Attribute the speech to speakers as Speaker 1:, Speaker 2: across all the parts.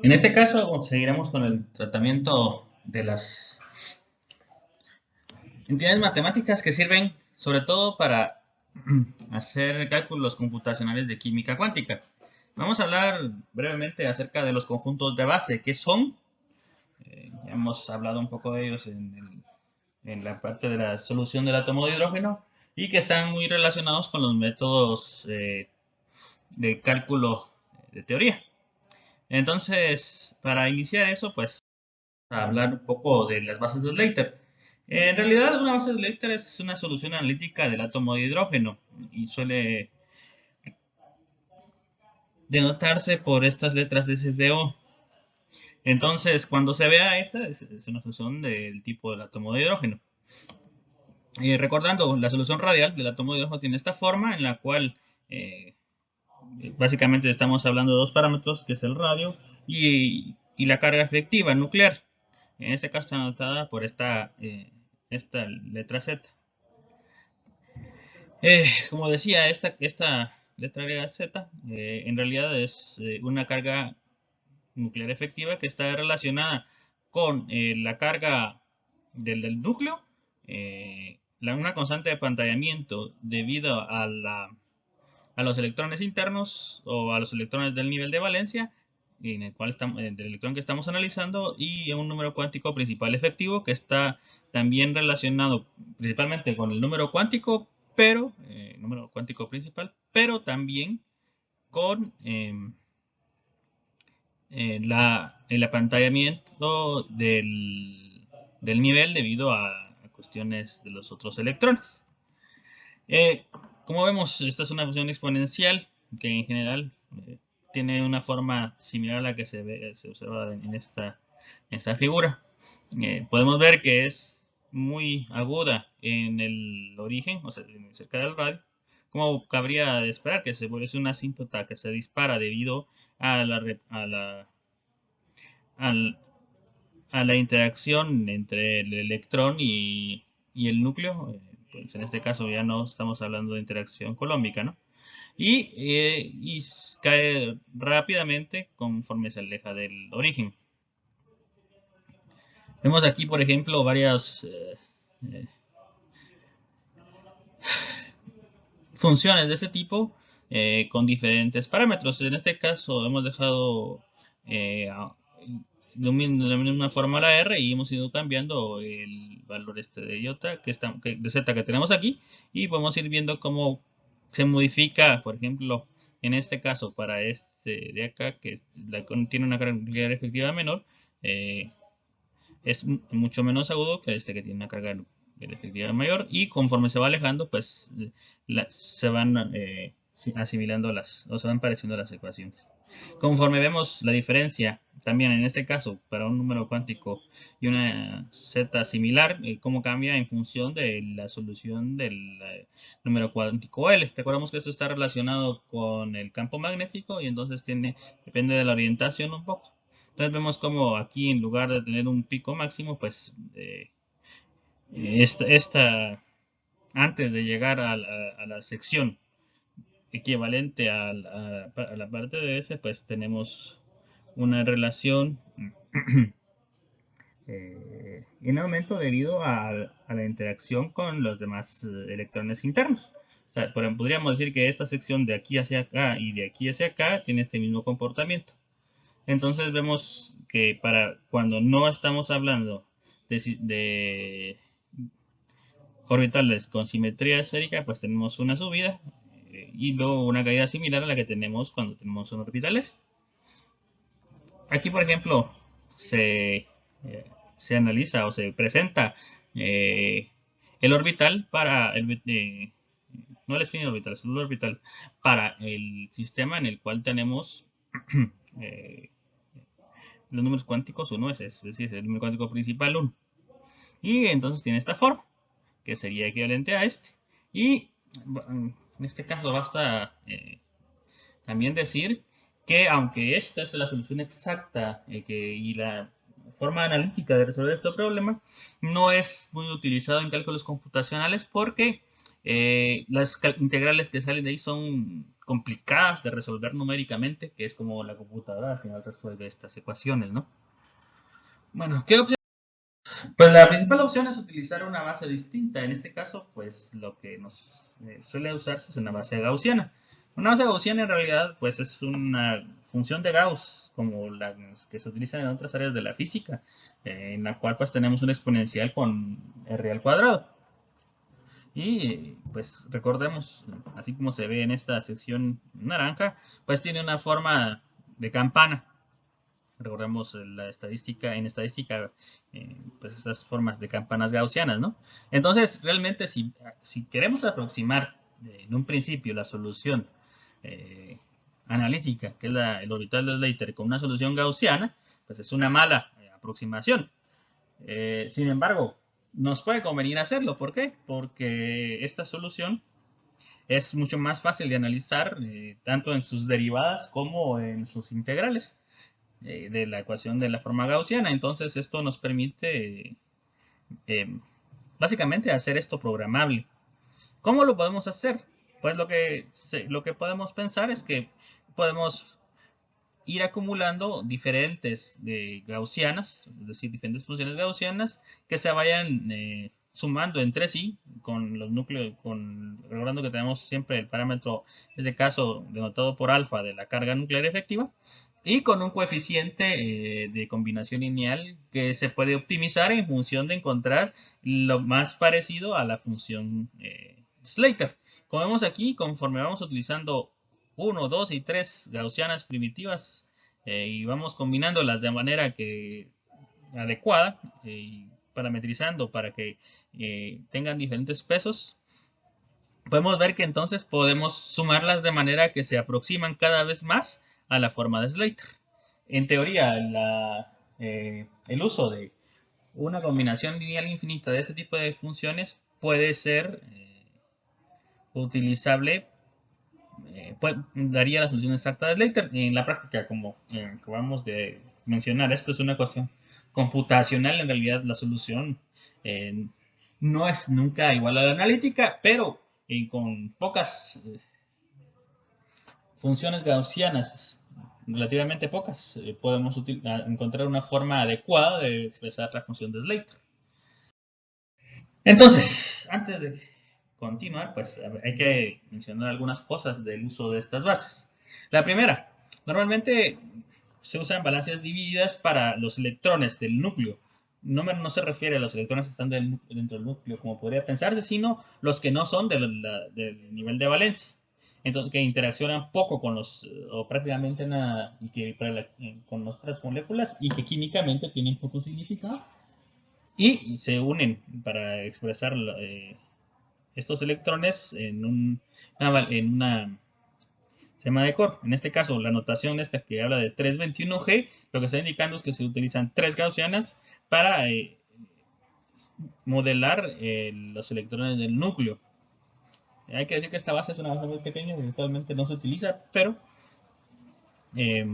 Speaker 1: En este caso, seguiremos con el tratamiento de las entidades matemáticas que sirven sobre todo para hacer cálculos computacionales de química cuántica. Vamos a hablar brevemente acerca de los conjuntos de base, que son, ya hemos hablado un poco de ellos en la parte de la solución del átomo de hidrógeno y que están muy relacionados con los métodos de cálculo de teoría. Entonces, para iniciar eso, pues a hablar un poco de las bases de Slater. En realidad, una base de Slater es una solución analítica del átomo de hidrógeno y suele denotarse por estas letras SDO. Entonces, cuando se vea esa, es una solución del tipo del átomo de hidrógeno. Recordando, la solución radial del átomo de hidrógeno tiene esta forma en la cual eh, básicamente estamos hablando de dos parámetros, que es el radio y la carga efectiva nuclear. En este caso está anotada por esta letra Z. Como decía, esta letra griega Z en realidad es una carga nuclear efectiva que está relacionada con la carga del núcleo, una constante de apantallamiento debido a los electrones internos o a los electrones del nivel de valencia en el cual estamos, del electrón que estamos analizando, y un número cuántico principal efectivo que está también relacionado principalmente con el número cuántico, pero número cuántico principal, pero también con el apantallamiento del nivel debido a cuestiones de los otros electrones. Eh, Como vemos, esta es una función exponencial que en general tiene una forma similar a la que se observa en esta figura. Podemos ver que es muy aguda en el origen, o sea, cerca del radio, como cabría de esperar, que se vuelve una asíntota que se dispara debido a al- a la interacción entre el electrón y el núcleo. Pues en este caso ya no estamos hablando de interacción colómbica, ¿no? Y cae rápidamente conforme se aleja del origen. Vemos aquí, por ejemplo, varias eh, funciones de este tipo con diferentes parámetros. En este caso hemos dejado de la misma forma la R y hemos ido cambiando el valor este de iota de z que tenemos aquí, y podemos ir viendo cómo se modifica, por ejemplo, en este caso para este de acá, que tiene una carga nuclear efectiva menor, eh, es mucho menos agudo que este que tiene una carga efectiva mayor, y conforme se va alejando, pues se van asimilando o se van pareciendo las ecuaciones. Conforme vemos la diferencia, también en este caso, para un número cuántico y una z similar, cómo cambia en función de la solución del número cuántico L. Recordamos que esto está relacionado con el campo magnético y entonces depende de la orientación un poco. Entonces vemos como aquí, en lugar de tener un pico máximo, pues antes de llegar a la sección equivalente a la parte de S, pues tenemos una relación en aumento debido a la interacción con los demás electrones internos. O sea, podríamos decir que esta sección de aquí hacia acá y de aquí hacia acá tiene este mismo comportamiento. Entonces vemos que para cuando no estamos hablando de orbitales con simetría esférica, pues tenemos una subida y luego una caída similar a la que tenemos cuando tenemos un orbital S. Aquí, por ejemplo, se analiza o se presenta eh, el orbital para no el spin orbital, sino el orbital para el sistema en el cual tenemos eh, los números cuánticos 1, es decir, el número cuántico principal 1. Y entonces tiene esta forma, que sería equivalente a este. Y en este caso basta también decir que aunque esta es la solución exacta y la forma analítica de resolver este problema, no es muy utilizado en cálculos computacionales porque las integrales que salen de ahí son complicadas de resolver numéricamente, que es como la computadora al final resuelve estas ecuaciones, ¿no? Bueno, ¿qué opción? Pues la principal opción es utilizar una base distinta. En este caso, pues lo que nos suele usarse es una base gaussiana. Una base gaussiana en realidad pues es una función de Gauss, como las que se utilizan en otras áreas de la física, en la cual pues tenemos un exponencial con r al cuadrado. Y pues recordemos, así como se ve en esta sección naranja, pues tiene una forma de campana. Recordemos la estadística, en estadística, pues estas formas de campanas gaussianas, ¿no? Entonces, realmente si queremos aproximar en un principio la solución analítica, que es el orbital de Slater, con una solución gaussiana, pues es una mala aproximación. Sin embargo, nos puede convenir hacerlo. ¿Por qué? Porque esta solución es mucho más fácil de analizar, tanto en sus derivadas como en sus integrales de la ecuación de la forma gaussiana. Entonces, esto nos permite básicamente hacer esto programable. ¿Cómo lo podemos hacer? Pues lo que podemos pensar es que podemos ir acumulando diferentes gaussianas, es decir, diferentes funciones gaussianas que se vayan sumando entre sí con los núcleos, recordando que tenemos siempre el parámetro, en este caso denotado por alfa, de la carga nuclear efectiva, y con un coeficiente de combinación lineal que se puede optimizar en función de encontrar lo más parecido a la función Slater. Como vemos aquí, conforme vamos utilizando 1, 2 y 3 gaussianas primitivas y vamos combinándolas de manera adecuada y parametrizando para que tengan diferentes pesos, podemos ver que entonces podemos sumarlas de manera que se aproximan cada vez más a la forma de Slater. En teoría, el uso de una combinación lineal infinita de este tipo de funciones puede ser utilizable, daría la solución exacta de Slater. En la práctica, como acabamos de mencionar, esto es una cuestión computacional. En realidad, la solución eh, no es nunca igual a la analítica, pero con pocas funciones gaussianas, relativamente pocas, podemos encontrar una forma adecuada de expresar la función de Slater. Entonces, antes de continuar, pues hay que mencionar algunas cosas del uso de estas bases. La primera, normalmente se usan balanzas divididas para los electrones del núcleo. No se refiere a los electrones que están dentro del núcleo, como podría pensarse, sino los que no son del nivel de valencia. Entonces, que interaccionan poco con o prácticamente nada, y que con nuestras moléculas, y que químicamente tienen poco significado, y se unen para expresar estos electrones en una sistema de Core. En este caso, la notación esta que habla de 321G, lo que está indicando es que se utilizan 3 gaussianas para modelar los electrones del núcleo. Hay que decir que esta base es una base muy pequeña y actualmente no se utiliza, eh,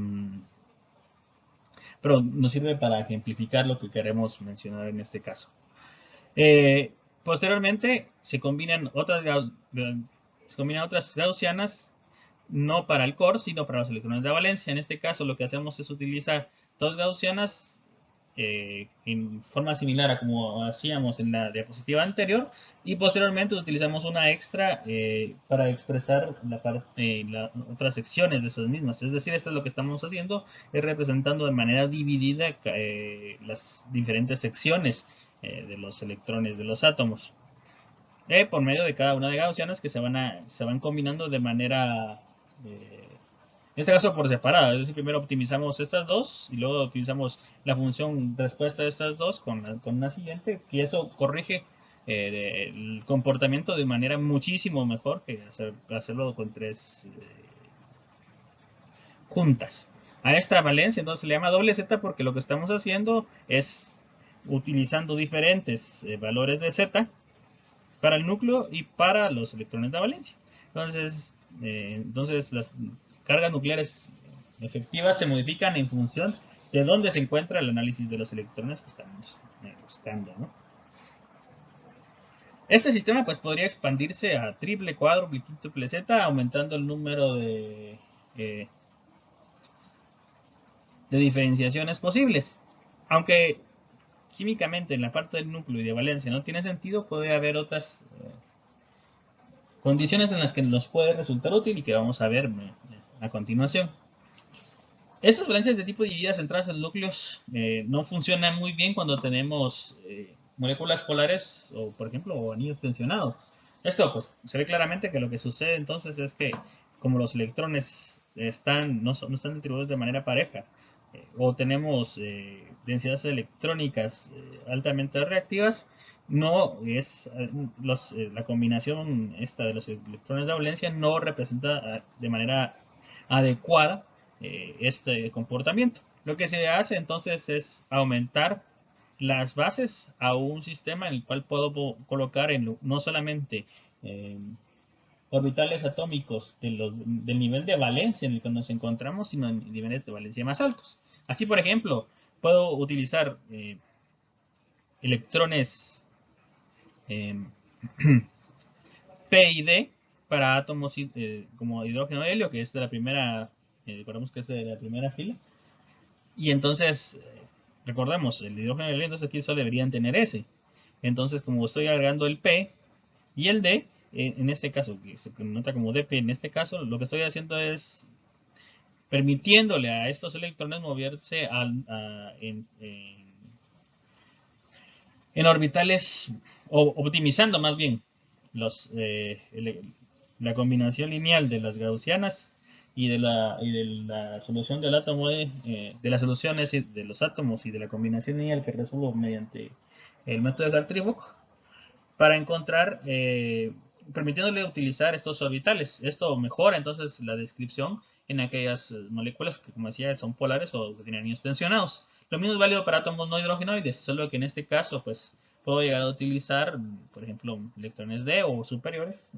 Speaker 1: pero nos sirve para ejemplificar lo que queremos mencionar en este caso. Posteriormente se combinan otras gaussianas, no para el core, sino para los electrones de valencia. En este caso lo que hacemos es utilizar dos gaussianas en forma similar a como hacíamos en la diapositiva anterior, y posteriormente utilizamos una extra para expresar las otras secciones de esas mismas. Es decir, esto es lo que estamos haciendo, es representando de manera dividida las diferentes secciones de los electrones de los átomos por medio de cada una de gaussianas que se van combinando de manera en este caso por separado. Es decir, primero optimizamos estas dos y luego optimizamos la función respuesta de estas dos con una siguiente, y eso corrige el comportamiento de manera muchísimo mejor que hacerlo con tres juntas. A esta valencia entonces se le llama doble Z porque lo que estamos haciendo es utilizando diferentes valores de Z para el núcleo y para los electrones de valencia. Entonces las cargas nucleares efectivas se modifican en función de dónde se encuentra el análisis de los electrones que estamos buscando, ¿no? Este sistema pues podría expandirse a triple, cuádruple, quíntuple Z, aumentando el número eh, de diferenciaciones posibles. Aunque químicamente en la parte del núcleo y de valencia no tiene sentido, puede haber otras condiciones en las que nos puede resultar útil y que vamos a ver a continuación. Estas valencias de tipo divididas centradas en núcleos no funcionan muy bien cuando tenemos moléculas polares o, por ejemplo, o anillos tensionados. Esto pues se ve claramente que lo que sucede entonces es que como los electrones no están distribuidos de manera pareja o tenemos densidades electrónicas altamente reactivas, no es la combinación esta de los electrones de valencia no representa de manera adecuada este comportamiento. Lo que se hace entonces es aumentar las bases a un sistema en el cual puedo colocar no solamente eh, orbitales atómicos del nivel de valencia en el que nos encontramos, sino en niveles de valencia más altos. Así, por ejemplo, puedo utilizar electrones eh, P y D para átomos como hidrógeno y helio, que es de la primera, recordemos que es de la primera fila. Y entonces, recordemos, el hidrógeno y el helio, entonces aquí solo deberían tener S. Entonces, como estoy agregando el P y el D, en este caso, que se nota como DP, en este caso, lo que estoy haciendo es permitiéndole a estos electrones moverse en orbitales, o optimizando más bien los, la combinación lineal de las gaussianas y de la solución del átomo de las soluciones de los átomos y de la combinación lineal que resuelvo mediante el método de Hartree-Fock para encontrar, permitiéndole utilizar estos orbitales. Esto mejora entonces la descripción en aquellas moléculas que, como decía, son polares o que tienen anillos tensionados. Lo mismo es válido para átomos no hidrogenoides, solo que en este caso, pues, puedo llegar a utilizar, por ejemplo, electrones D o superiores,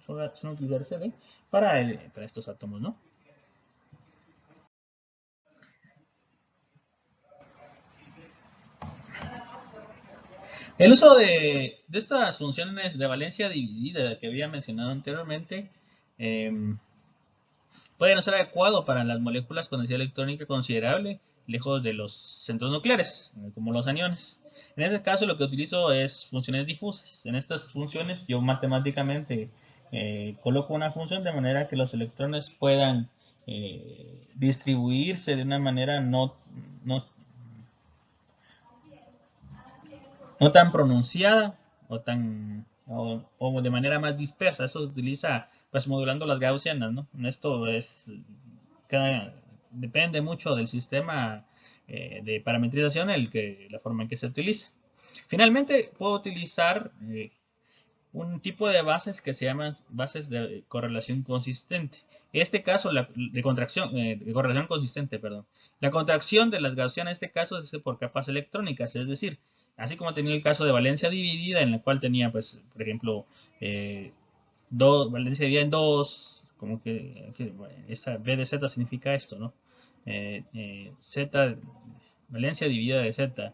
Speaker 1: son utilizar CD para estos átomos, ¿no? El uso de estas funciones de valencia dividida que había mencionado anteriormente eh, puede no ser adecuado para las moléculas con densidad electrónica considerable lejos de los centros nucleares, como los aniones. En ese caso lo que utilizo es funciones difusas. En estas funciones yo matemáticamente coloco una función de manera que los electrones puedan distribuirse de una manera no, no tan pronunciada o de manera más dispersa. Eso se utiliza pues modulando las gaussianas, ¿no? Esto depende mucho del sistema de parametrización la forma en que se utiliza. Finalmente puedo utilizar un tipo de bases que se llaman bases de correlación consistente. En este caso, de correlación consistente, perdón. La contracción de las gaussianas en este caso es por capas electrónicas, es decir, así como tenía el caso de valencia dividida, en la cual tenía, pues, por ejemplo, valencia dividida en dos, como bueno, esta B de Z significa esto, ¿no? Z, valencia dividida de Z.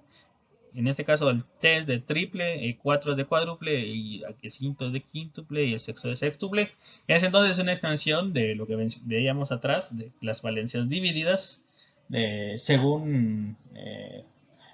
Speaker 1: En este caso el T es de triple, el 4 es de cuádruple, y el quinto es de quíntuple y el sexto de sextuple. Es entonces una extensión de lo que veíamos atrás, de las valencias divididas, según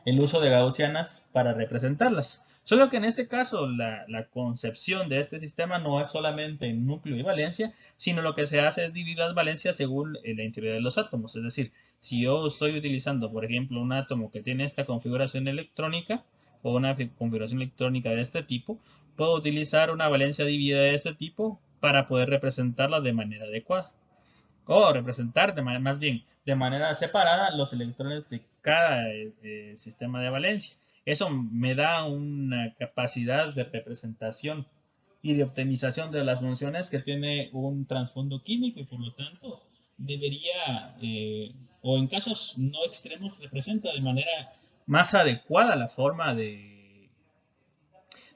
Speaker 1: el uso de gaussianas para representarlas. Solo que en este caso la concepción de este sistema no es solamente núcleo y valencia, sino lo que se hace es dividir las valencias según la integridad de los átomos. Es decir, si yo estoy utilizando, por ejemplo, un átomo que tiene esta configuración electrónica o una configuración electrónica de este tipo, puedo utilizar una valencia dividida de este tipo para poder representarla de manera adecuada. O representar más bien de manera separada los electrones de cada sistema de valencia. Eso me da una capacidad de representación y de optimización de las funciones que tiene un trasfondo químico y por lo tanto debería, o en casos no extremos, representa de manera más adecuada la forma de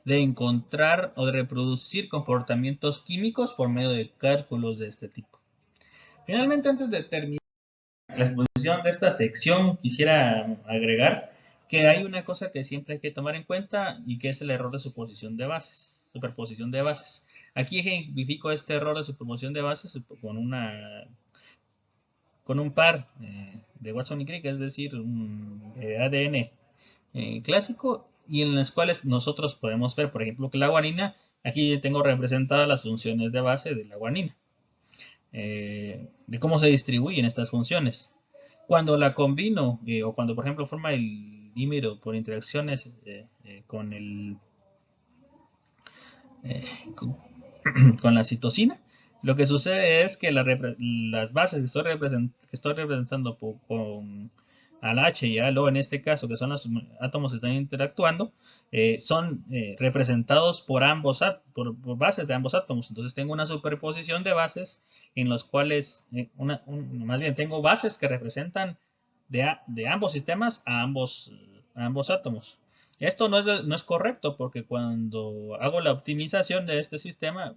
Speaker 1: encontrar o de reproducir comportamientos químicos por medio de cálculos de este tipo. Finalmente, antes de terminar la exposición de esta sección, quisiera agregar que hay una cosa que siempre hay que tomar en cuenta y que es el error de suposición de bases. superposición de bases. Aquí ejemplifico este error de superposición de bases con un par de Watson y Crick, es decir, un ADN clásico, y en las cuales nosotros podemos ver, por ejemplo, que la guanina, aquí tengo representadas las funciones de base de la guanina, de cómo se distribuyen estas funciones. Cuando la combino, o cuando, por ejemplo, forma el dímero por interacciones con eh, con, con la citosina, lo que sucede es que las bases que estoy representando con al H y al O en este caso, que son los átomos que están interactuando, son representados por por bases de ambos átomos. Entonces tengo una superposición de bases en los cuales, más bien tengo bases que representan de ambos sistemas a ambos átomos. Esto no es correcto porque cuando hago la optimización de este sistema,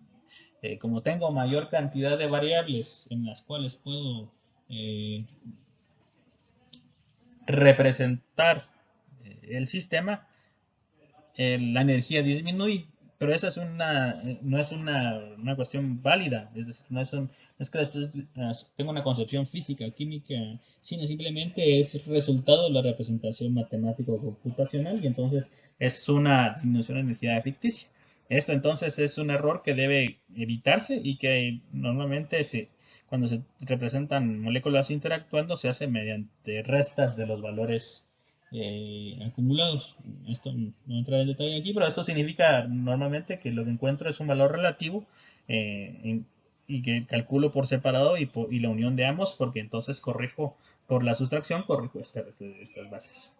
Speaker 1: como tengo mayor cantidad de variables en las cuales puedo eh, representar el sistema, la energía disminuye. Pero esa no es una cuestión válida, es decir, no es que tenga una concepción física, química, sino simplemente es resultado de la representación matemático-computacional y entonces es una disminución de energía ficticia. Esto entonces es un error que debe evitarse y que normalmente cuando se representan moléculas interactuando se hace mediante restas de los valores acumulados. Esto no entra en detalle aquí, pero esto significa normalmente que lo que encuentro es un valor relativo y que calculo por separado y la unión de ambos, porque entonces corrijo por la sustracción, corrijo estas bases.